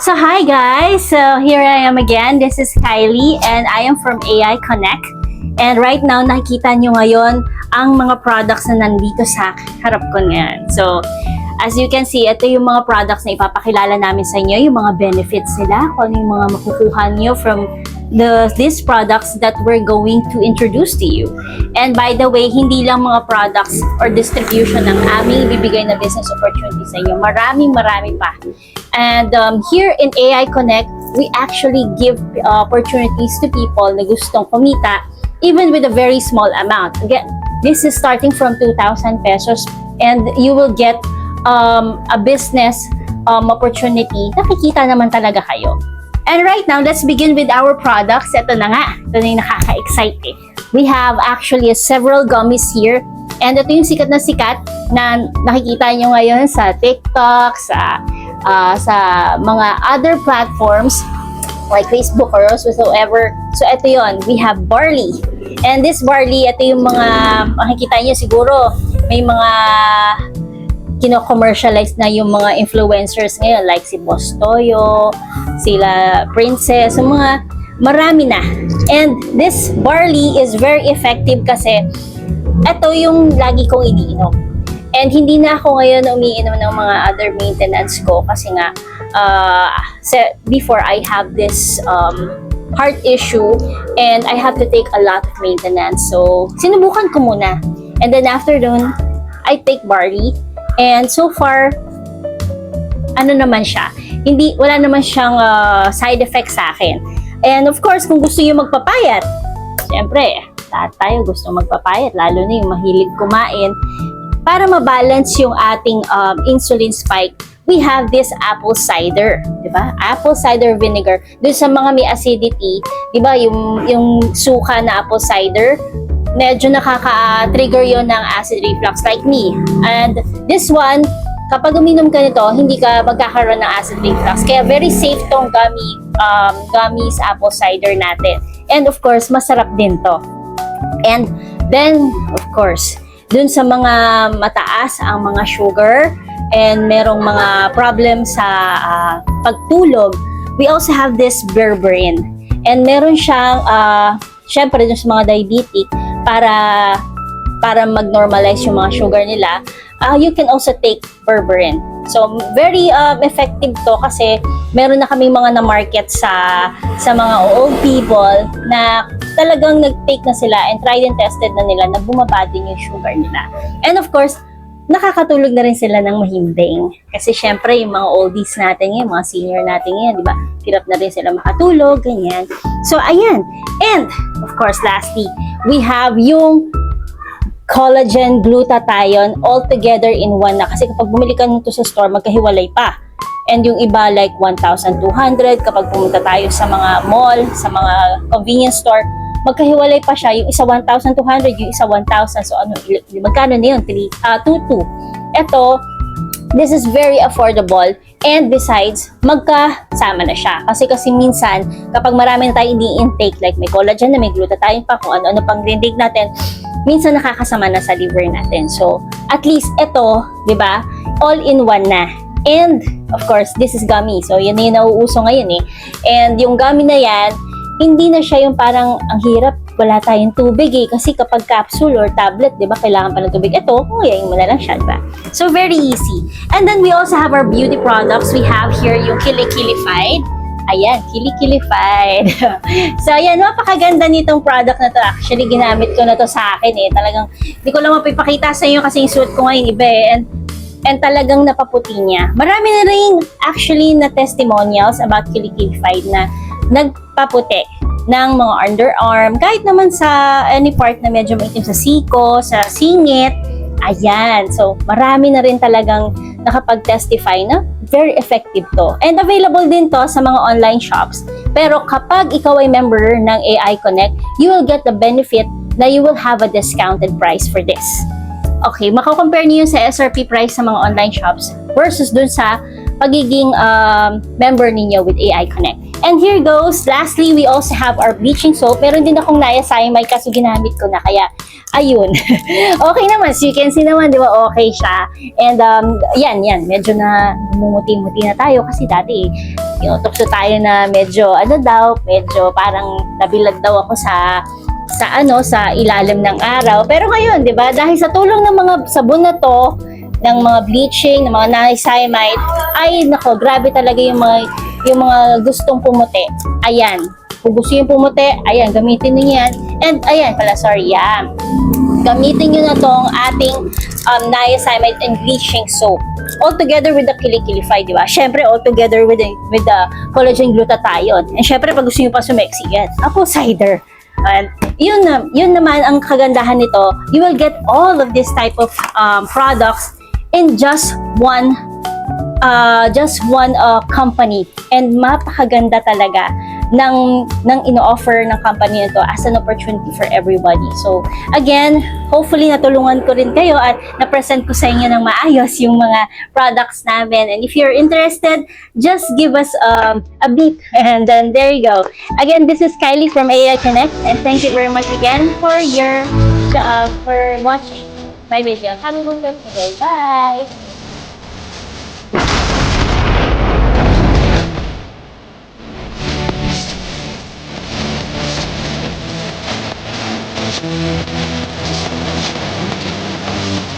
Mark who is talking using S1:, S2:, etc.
S1: So hi guys, so here I am again. This is Kylie and I am from AI Connect. And right now nakikita nyo ngayon ang mga products na nandito sa harap ko ngayon. So as you can see, ito yung mga products na ipapakilala namin sa inyo, yung mga benefits nila, kung ano yung mga makukuha nyo from these products that we're going to introduce to you. And by the way, hindi lang mga products or distribution ang aming ibibigay na business opportunity sa inyo. Marami pa. And here in AI Connect, we actually give opportunities to people na gustong kumita even with a very small amount. Again, this is starting from 2,000 pesos and you will get a business opportunity. Nakikita naman talaga kayo. And right now, let's begin with our products. Ito na nga. Ito na yung nakaka-excite eh. We have actually several gummies here. And ito yung sikat na nakikita nyo ngayon sa TikTok, sa mga other platforms like Facebook or whatsoever. So ito yon, we have barley. And this barley, ito yung mga makikita nyo siguro, may mga kino-commercialize na yung mga influencers ngayon like si Boss Toyo, sila Princess, yung mga marami na. And this barley is very effective kasi ito yung lagi kong iniinom. And hindi na ako ngayon umiinom ng mga other maintenance ko kasi nga before I have this heart issue and I have to take a lot of maintenance. So sinubukan ko muna. And then after dun, I take barley. And so far, ano naman siya? Wala naman siyang side effects sa akin. And of course, kung gusto niyo magpapayat, syempre, lahat tayo gusto magpapayat, lalo na yung mahilig kumain. Para mabalance yung ating insulin spike, we have this apple cider, di ba? Apple cider vinegar. Doon sa mga may acidity, di ba, yung suka na apple cider, medyo nakaka-trigger yon ng acid reflux like me. And this one, kapag uminom ka nito, hindi ka magkakaroon ng acid reflux. Kaya very safe tong gummies apple cider natin. And of course, masarap din to. And then, of course, dun sa mga mataas ang mga sugar and merong mga problem sa pagtulog, we also have this berberine. And meron siyang, syempre dun sa mga diabetic, para mag-normalize yung mga sugar nila, you can also take berberine. So, very effective to kasi meron na kaming mga na-market sa mga old people na talagang nag-take na sila and tried and tested na nila na bumaba din yung sugar nila. And of course, nakakatulog na rin sila ng mahimbing. Kasi syempre, yung mga oldies natin ngayon, mga senior natin ngayon, di ba? Hirap na rin sila makatulog, ganyan. So, ayan. And, of course, lastly, we have yung collagen glutathione all together in one na. Kasi kapag bumili ka nito sa store, magkahiwalay pa. And yung iba like 1,200. Kapag pumunta tayo sa mga mall, sa mga convenience store, magkahiwalay pa siya. Yung isa 1,200, yung isa 1,000. So ano, magkano na yun? 2,200. Ito, this is very affordable. And besides, magkasama na siya. Kasi minsan, kapag marami na tayo hindi intake, like may collagen na, may glutathione pa, kung ano-ano pang intake natin, minsan nakakasama na sa liver natin. So, at least ito, di ba, all in one na. And, of course, this is gummy. So, yan yung nauuso ngayon eh. And yung gummy na yan, hindi na siya yung parang ang hirap, wala tayong tubig eh. Kasi kapag capsule or tablet, di ba, kailangan pa ng tubig. Ito, nguyayin mo na lang siya, di ba? So, very easy. And then, we also have our beauty products. We have here yung Kilikilified. Ayan, Kilikilified. So, ayan, napakaganda nitong product na to. Actually, ginamit ko na to sa akin eh. Talagang, hindi ko lang mapipakita sa inyo kasi yung suit ko ngayon iba eh. And talagang napaputi niya. Marami na rin actually na testimonials about Kilikilified na nagpaputi ng mga underarm. Kahit naman sa any part na medyo maitim sa siko, sa singit. Ayan. So, marami na rin talagang nakapag-testify na very effective to. And available din to sa mga online shops. Pero kapag ikaw ay member ng AI Connect, you will get the benefit na you will have a discounted price for this. Okay, makakompare niyo sa SRP price sa mga online shops versus dun sa pagiging member ninyo with AI Connect. And here goes. Lastly, we also have our bleaching soap. Meron din akong niacinamide kaso ginamit ko na kaya ayun. Okay naman. So you can see naman, di ba, okay siya. And yan. Medyo na mumuti-muti na tayo kasi dati tukso tayo na medyo medyo parang nabilad daw ako sa ilalim ng araw. Pero ngayon, 'di ba? Dahil sa tulong ng mga sabon na 'to, ng mga bleaching, ng mga niacinamide, ay nako, grabe talaga yung mga gustong pumuti. Ayan. Kung gusto yung pumuti, ayan, gamitin niyo yan. And ayan pala, gamitin nyo na tong ating niacinamide and bleaching soap. All together with the Kilikilify, di ba? Syempre, all together with the collagen glutathione. And syempre, pag gusto nyo pa sumeksi, yan. Apple cider. And yun naman ang kagandahan nito. You will get all of this type of products in just one company. And mapakaganda talaga ng ino-offer ng company nito as an opportunity for everybody. So, again, hopefully natulungan ko rin kayo at na-present ko sa inyo ng maayos yung mga products namin. And if you're interested, just give us a beep and then there you go. Again, this is Kylie from AI Connect and thank you very much again for watching my video. Have a good day today. Bye! Thank you.